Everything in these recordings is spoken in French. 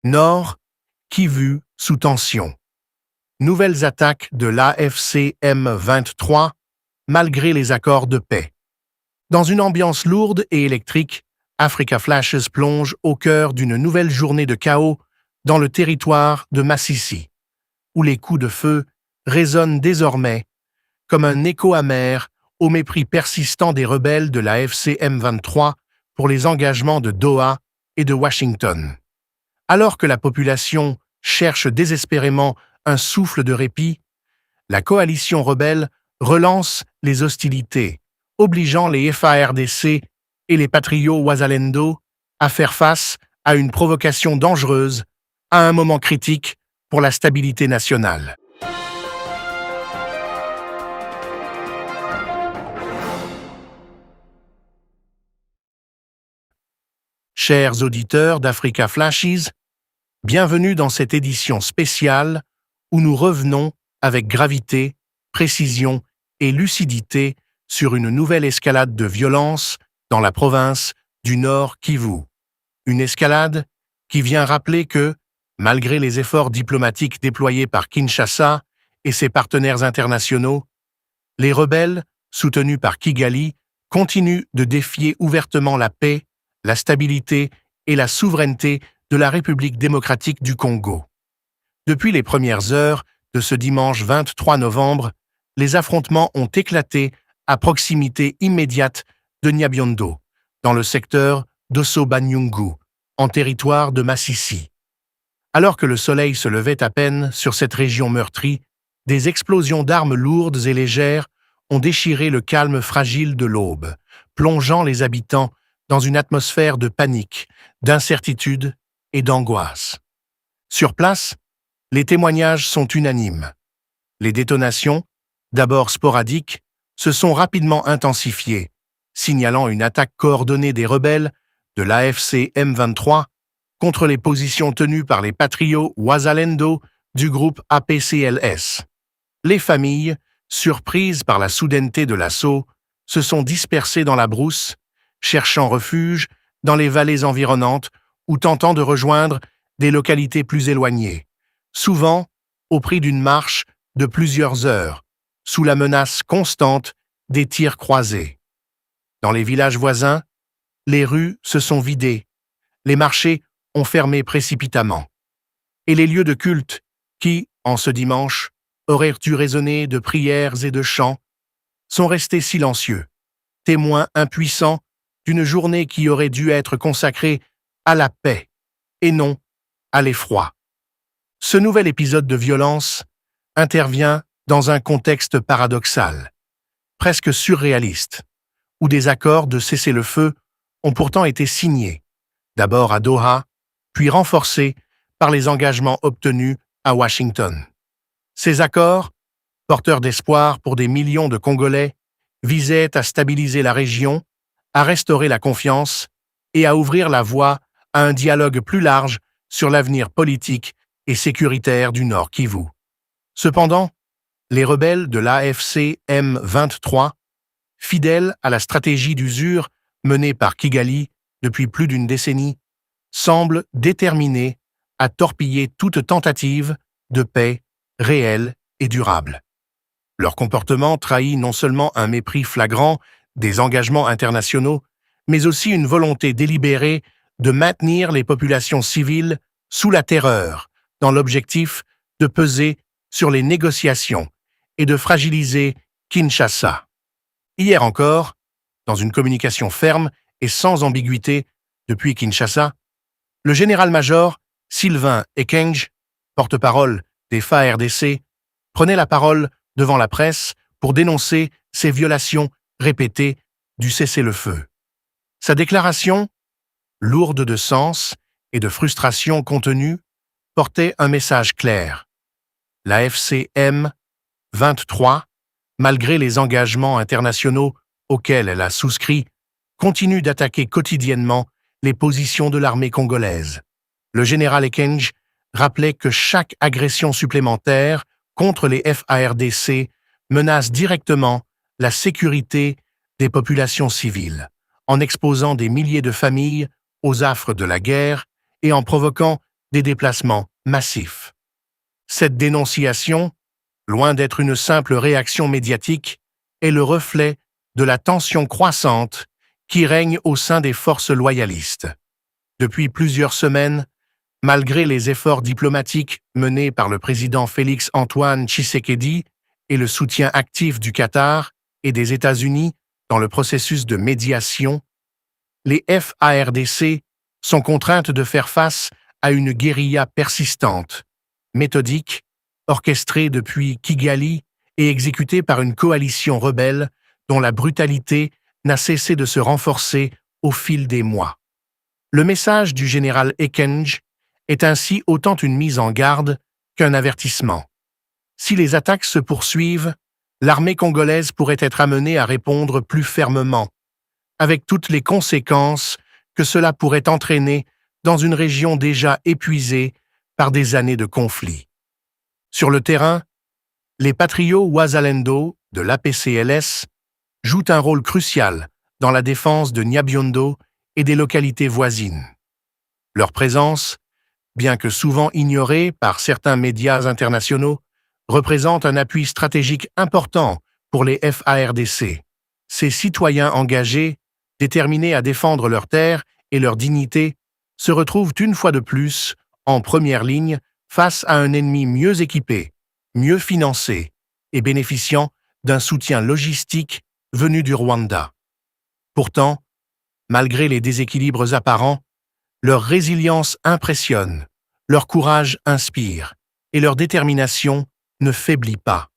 Nord, Kivu sous tension. Nouvelles attaques de l'AFC M23 malgré les accords de paix. Dans une ambiance lourde et électrique, Africa Flashes plonge au cœur d'une nouvelle journée de chaos dans le territoire de Masisi, où les coups de feu résonnent désormais comme un écho amer au mépris persistant des rebelles de la FCM23 pour les engagements de Doha et de Washington. Alors que la population cherche désespérément un souffle de répit, la coalition rebelle relance les hostilités, obligeant les FARDC et les patriots Wazalendo à faire face à une provocation dangereuse à un moment critique pour la stabilité nationale. Chers auditeurs d'Africa Flashes, bienvenue dans cette édition spéciale où nous revenons avec gravité, précision et lucidité sur une nouvelle escalade de violence dans la province du Nord Kivu. Une escalade qui vient rappeler que, malgré les efforts diplomatiques déployés par Kinshasa et ses partenaires internationaux, les rebelles, soutenus par Kigali, continuent de défier ouvertement la paix, la stabilité et la souveraineté de la République démocratique du Congo. Depuis les premières heures de ce dimanche 23 novembre, les affrontements ont éclaté à proximité immédiate de Nyabiondo, dans le secteur d'Osso-Banyungu, en territoire de Masisi. Alors que le soleil se levait à peine sur cette région meurtrie, des explosions d'armes lourdes et légères ont déchiré le calme fragile de l'aube, plongeant les habitants dans une atmosphère de panique, d'incertitude et d'angoisse. Sur place, les témoignages sont unanimes. Les détonations, d'abord sporadiques, se sont rapidement intensifiées, signalant une attaque coordonnée des rebelles de l'AFC M23 contre les positions tenues par les patriots Wazalendo du groupe APCLS. Les familles, surprises par la soudaineté de l'assaut, se sont dispersées dans la brousse, cherchant refuge dans les vallées environnantes ou tentant de rejoindre des localités plus éloignées, souvent au prix d'une marche de plusieurs heures, sous la menace constante des tirs croisés. Dans les villages voisins, les rues se sont vidées, les marchés ont fermé précipitamment, et les lieux de culte qui, en ce dimanche, auraient dû résonner de prières et de chants, sont restés silencieux, témoins impuissants d'une journée qui aurait dû être consacrée à la paix et non à l'effroi. Ce nouvel épisode de violence intervient dans un contexte paradoxal, presque surréaliste, où des accords de cessez-le-feu ont pourtant été signés, d'abord à Doha, puis renforcés par les engagements obtenus à Washington. Ces accords, porteurs d'espoir pour des millions de Congolais, visaient à stabiliser la région, à restaurer la confiance et à ouvrir la voie à un dialogue plus large sur l'avenir politique et sécuritaire du Nord Kivu. Cependant, les rebelles de l'AFC M23, fidèles à la stratégie d'usure menée par Kigali depuis plus d'une décennie, semblent déterminés à torpiller toute tentative de paix réelle et durable. Leur comportement trahit non seulement un mépris flagrant des engagements internationaux, mais aussi une volonté délibérée de maintenir les populations civiles sous la terreur, dans l'objectif de peser sur les négociations et de fragiliser Kinshasa. Hier encore, dans une communication ferme et sans ambiguïté depuis Kinshasa, le général-major Sylvain Ekenge, porte-parole des FARDC, prenait la parole devant la presse pour dénoncer ces violations répétées du cessez-le-feu. Sa déclaration, lourde de sens et de frustration contenue, portait un message clair. La FCM 23, malgré les engagements internationaux auxquels elle a souscrit, continue d'attaquer quotidiennement les positions de l'armée congolaise. Le général Ekenge rappelait que chaque agression supplémentaire contre les FARDC menace directement la sécurité des populations civiles, en exposant des milliers de familles aux affres de la guerre et en provoquant des déplacements massifs. Cette dénonciation, loin d'être une simple réaction médiatique, est le reflet de la tension croissante qui règne au sein des forces loyalistes. Depuis plusieurs semaines, malgré les efforts diplomatiques menés par le président Félix-Antoine Tshisekedi et le soutien actif du Qatar et des États-Unis dans le processus de médiation, les FARDC sont contraintes de faire face à une guérilla persistante, méthodique, orchestrée depuis Kigali et exécutée par une coalition rebelle dont la brutalité n'a cessé de se renforcer au fil des mois. Le message du général Ekenge est ainsi autant une mise en garde qu'un avertissement. Si les attaques se poursuivent, l'armée congolaise pourrait être amenée à répondre plus fermement, avec toutes les conséquences que cela pourrait entraîner dans une région déjà épuisée par des années de conflits. Sur le terrain, les patriots Wazalendo de l'APCLS jouent un rôle crucial dans la défense de Nyabiondo et des localités voisines. Leur présence, bien que souvent ignorée par certains médias internationaux, représente un appui stratégique important pour les FARDC. Ces citoyens engagés, déterminés à défendre leurs terres et leur dignité, se retrouvent une fois de plus en première ligne face à un ennemi mieux équipé, mieux financé et bénéficiant d'un soutien logistique venu du Rwanda. Pourtant, malgré les déséquilibres apparents, leur résilience impressionne, leur courage inspire et leur détermination ne faiblit pas.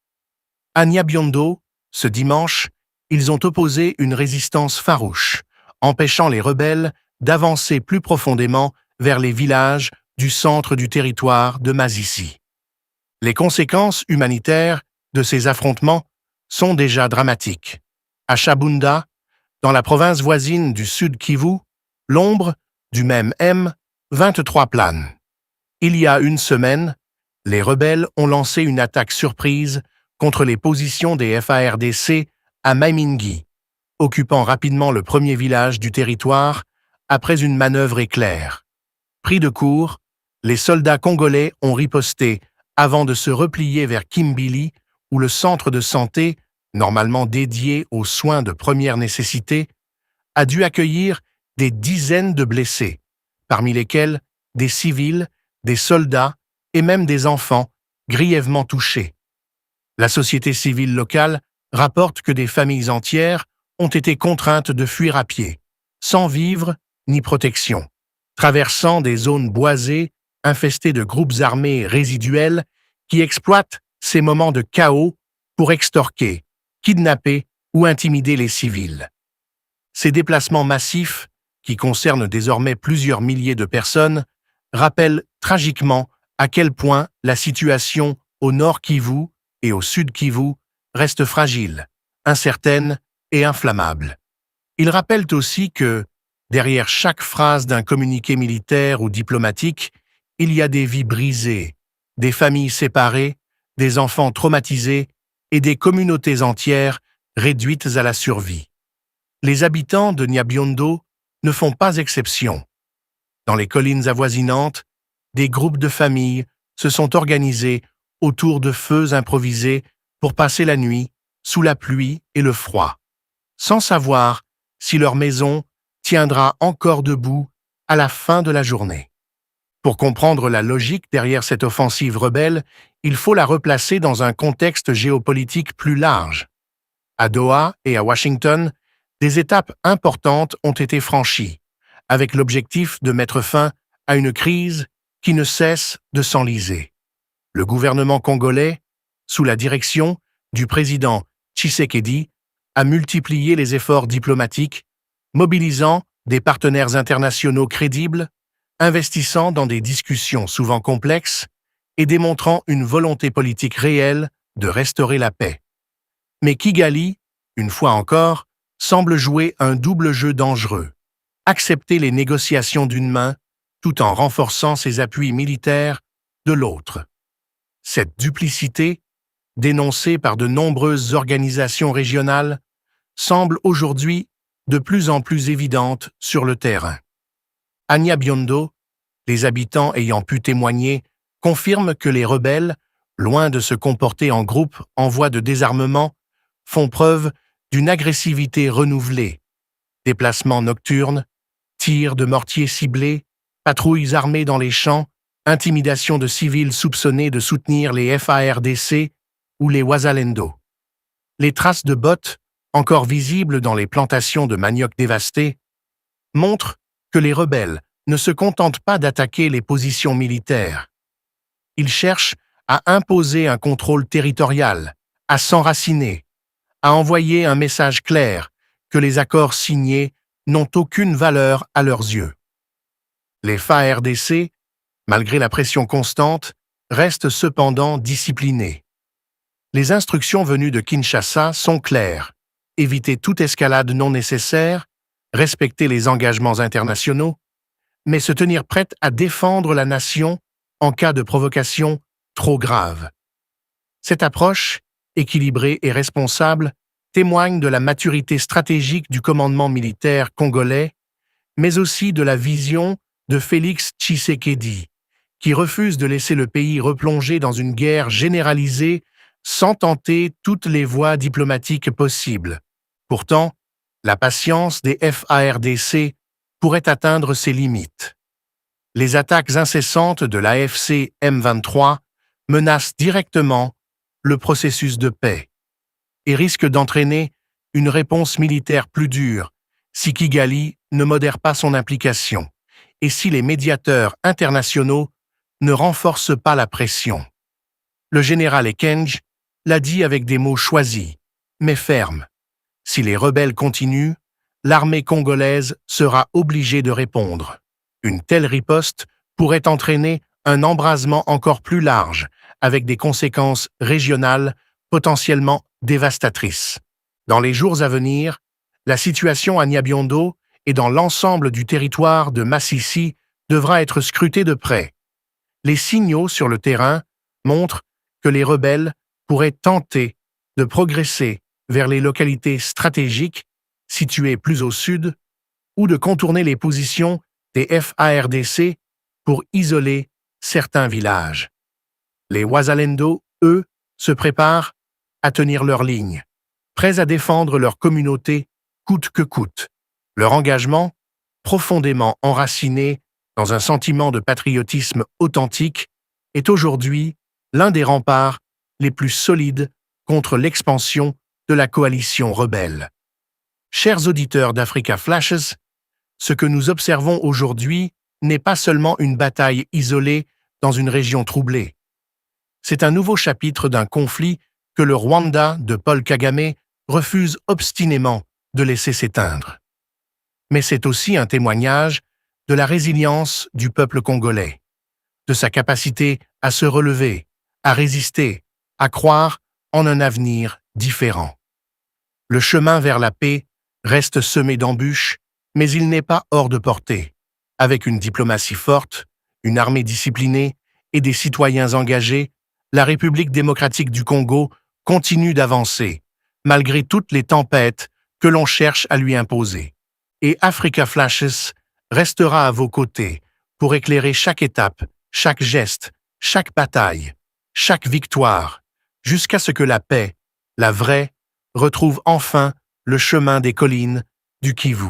À Nyabiondo, ce dimanche, ils ont opposé une résistance farouche, empêchant les rebelles d'avancer plus profondément vers les villages du centre du territoire de Masisi. Les conséquences humanitaires de ces affrontements sont déjà dramatiques. À Shabunda, dans la province voisine du Sud Kivu, l'ombre du même M23 plane. Il y a une semaine, les rebelles ont lancé une attaque surprise contre les positions des FARDC à Maimingi, occupant rapidement le premier village du territoire après une manœuvre éclair. Pris de court, les soldats congolais ont riposté avant de se replier vers Kimbili, où le centre de santé, normalement dédié aux soins de première nécessité, a dû accueillir des dizaines de blessés, parmi lesquels des civils, des soldats et même des enfants grièvement touchés. La société civile locale rapporte que des familles entières ont été contraintes de fuir à pied, sans vivres ni protection, traversant des zones boisées infestées de groupes armés résiduels qui exploitent ces moments de chaos pour extorquer, kidnapper ou intimider les civils. Ces déplacements massifs, qui concernent désormais plusieurs milliers de personnes, rappellent tragiquement à quel point la situation au nord Kivu et au sud Kivu reste fragile, incertaine et inflammable. Ils rappellent aussi que, derrière chaque phrase d'un communiqué militaire ou diplomatique, il y a des vies brisées, des familles séparées, des enfants traumatisés et des communautés entières réduites à la survie. Les habitants de Nyabiondo ne font pas exception. Dans les collines avoisinantes, des groupes de familles se sont organisés autour de feux improvisés pour passer la nuit sous la pluie et le froid, sans savoir si leur maison tiendra encore debout à la fin de la journée. Pour comprendre la logique derrière cette offensive rebelle, il faut la replacer dans un contexte géopolitique plus large. À Doha et à Washington, des étapes importantes ont été franchies, avec l'objectif de mettre fin à une crise qui ne cesse de s'enliser. Le gouvernement congolais, sous la direction du président Tshisekedi, a multiplié les efforts diplomatiques, mobilisant des partenaires internationaux crédibles, investissant dans des discussions souvent complexes et démontrant une volonté politique réelle de restaurer la paix. Mais Kigali, une fois encore, semble jouer un double jeu dangereux, accepter les négociations d'une main tout en renforçant ses appuis militaires de l'autre. Cette duplicité, dénoncée par de nombreuses organisations régionales, semble aujourd'hui de plus en plus évidente sur le terrain. À Nyabiondo, les habitants ayant pu témoigner confirment que les rebelles, loin de se comporter en groupe en voie de désarmement, font preuve d'une agressivité renouvelée. Déplacements nocturnes, tirs de mortiers ciblés, patrouilles armées dans les champs, intimidation de civils soupçonnés de soutenir les FARDC ou les Wazalendo. Les traces de bottes, encore visibles dans les plantations de manioc dévastées, montrent que les rebelles ne se contentent pas d'attaquer les positions militaires. Ils cherchent à imposer un contrôle territorial, à s'enraciner, à envoyer un message clair que les accords signés n'ont aucune valeur à leurs yeux. Les FARDC, malgré la pression constante, restent cependant disciplinés. Les instructions venues de Kinshasa sont claires: éviter toute escalade non nécessaire, respecter les engagements internationaux, mais se tenir prête à défendre la nation en cas de provocation trop grave. Cette approche, équilibrée et responsable, témoigne de la maturité stratégique du commandement militaire congolais, mais aussi de la vision de Félix Tshisekedi, qui refuse de laisser le pays replonger dans une guerre généralisée sans tenter toutes les voies diplomatiques possibles. Pourtant, la patience des FARDC pourrait atteindre ses limites. Les attaques incessantes de l'AFC M23 menacent directement le processus de paix et risquent d'entraîner une réponse militaire plus dure si Kigali ne modère pas son implication et si les médiateurs internationaux ne renforcent pas la pression. Le général Ekenge l'a dit avec des mots choisis, mais fermes. Si les rebelles continuent, l'armée congolaise sera obligée de répondre. Une telle riposte pourrait entraîner un embrasement encore plus large, avec des conséquences régionales potentiellement dévastatrices. Dans les jours à venir, la situation à Nyabiondo et dans l'ensemble du territoire de Massissi devra être scrutée de près. Les signaux sur le terrain montrent que les rebelles pourraient tenter de progresser vers les localités stratégiques situées plus au sud ou de contourner les positions des FARDC pour isoler certains villages. Les Wazalendo, eux, se préparent à tenir leur ligne, prêts à défendre leur communauté coûte que coûte. Leur engagement, profondément enraciné dans un sentiment de patriotisme authentique, est aujourd'hui l'un des remparts les plus solides contre l'expansion de la coalition rebelle. Chers auditeurs d'Africa Flashes, ce que nous observons aujourd'hui n'est pas seulement une bataille isolée dans une région troublée. C'est un nouveau chapitre d'un conflit que le Rwanda de Paul Kagame refuse obstinément de laisser s'éteindre. Mais c'est aussi un témoignage de la résilience du peuple congolais, de sa capacité à se relever, à résister, à croire en un avenir différent. Le chemin vers la paix reste semé d'embûches, mais il n'est pas hors de portée. Avec une diplomatie forte, une armée disciplinée et des citoyens engagés, la République démocratique du Congo continue d'avancer, malgré toutes les tempêtes que l'on cherche à lui imposer. Et Africa Flashes restera à vos côtés pour éclairer chaque étape, chaque geste, chaque bataille, chaque victoire, jusqu'à ce que la paix, la vraie, retrouve enfin le chemin des collines du Kivu.